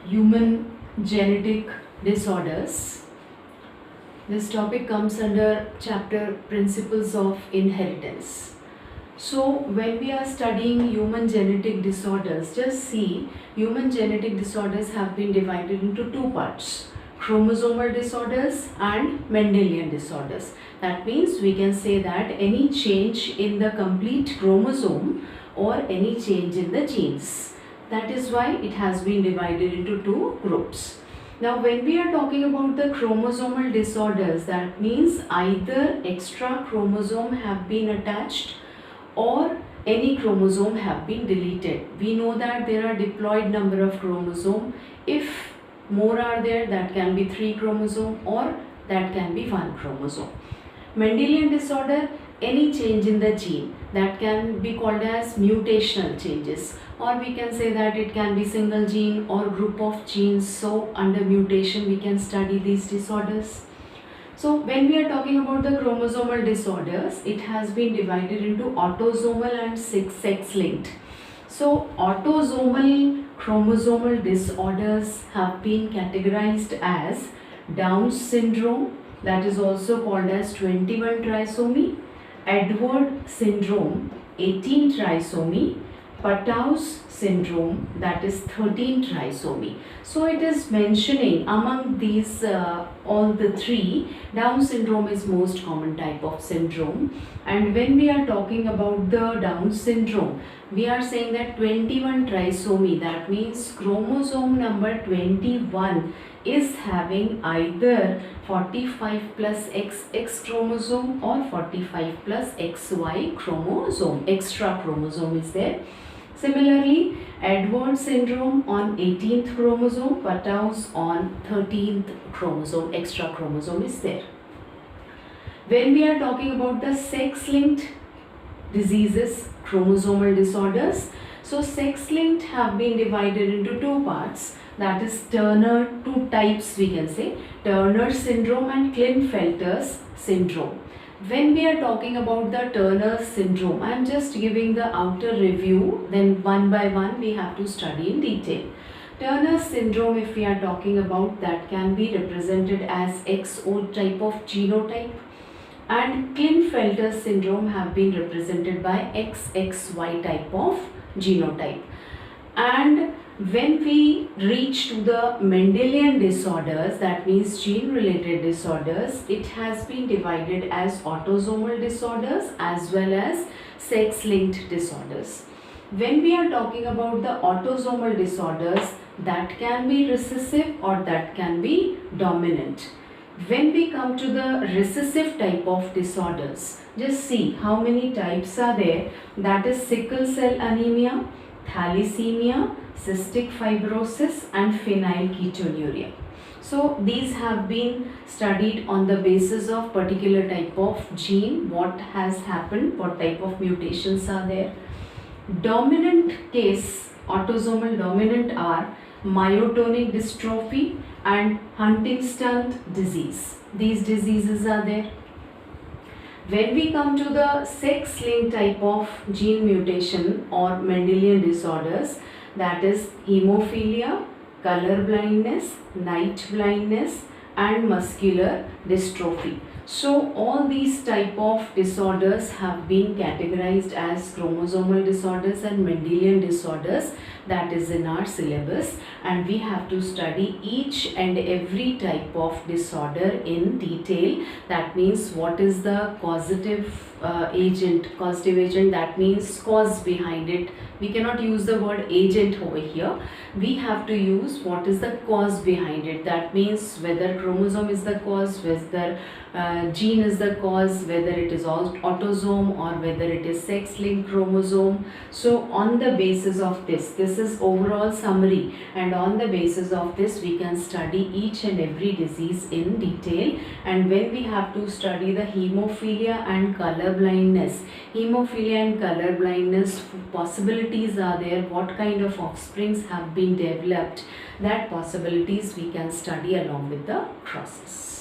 human genetic disorders. This topic comes under chapter Principles of Inheritance. So when we are studying human genetic disorders, just see human genetic disorders have been divided into two parts: chromosomal disorders and Mendelian disorders. That means we can say that any change in the complete chromosome or any change in the genes. That is why it has been divided into two groups. Now when we are talking about the chromosomal disorders, that means either extra chromosome have been attached or any chromosome have been deleted. We know that there are diploid number of chromosome. If more are there, that can be 3 chromosome or that can be 1 chromosome. Mendelian disorder, any change in the gene, that can be called as mutational changes, or we can say that it can be single gene or group of genes. So under mutation we can study these disorders. So when we are talking about the chromosomal disorders, it has been divided into autosomal and sex-linked. So autosomal chromosomal disorders have been categorized as Down syndrome, that is also called as 21 trisomy, Edward syndrome 18 trisomy, Patau's syndrome, that is 13 trisomy. So it is mentioning among these all the three, Down syndrome is most common type of syndrome. And when we are talking about the Down syndrome, we are saying that 21 trisomy, that means chromosome number 21 is having either 45 plus XX chromosome or 45 plus XY chromosome, extra chromosome is there. Similarly, Edward syndrome on 18th chromosome, Patau's on 13th chromosome, extra chromosome is there. When we are talking about the sex-linked diseases, chromosomal disorders, so sex-linked have been divided into two parts, that is Turner, two types we can say, Turner syndrome and Klinefelter's syndrome. When we are talking about the Turner syndrome, I am just giving the outer review, then one by one we have to study in detail. Turner syndrome, if we are talking about, that can be represented as XO type of genotype, and Klinefelter syndrome have been represented by XXY type of genotype. And when we reach to the Mendelian disorders, that means gene related disorders, it has been divided as autosomal disorders as well as sex linked disorders. When we are talking about the autosomal disorders, that can be recessive or that can be dominant. When we come to the recessive type of disorders, just see how many types are there. That is sickle cell anemia, thalassemia, cystic fibrosis and phenylketonuria. So these have been studied on the basis of particular type of gene, what has happened, what type of mutations are there. Dominant case, autosomal dominant are myotonic dystrophy and Huntington's disease. These diseases are there. When we come to the sex-linked type of gene mutation or Mendelian disorders, that is hemophilia, color blindness, night blindness and muscular dystrophy. So all these type of disorders have been categorized as chromosomal disorders and Mendelian disorders, that is in our syllabus, and we have to study each and every type of disorder in detail. That means what is the causative agent, that means cause behind it. We cannot use the word agent over here. We have to use what is the cause behind it. That means whether chromosome is the cause, whether gene is the cause, whether it is autosome or whether it is sex-linked chromosome. So on the basis of this is overall summary, and on the basis of this we can study each and every disease in detail. And when we have to study the hemophilia and color blindness, possibilities are there, what kind of offsprings have been developed, that possibilities we can study along with the process.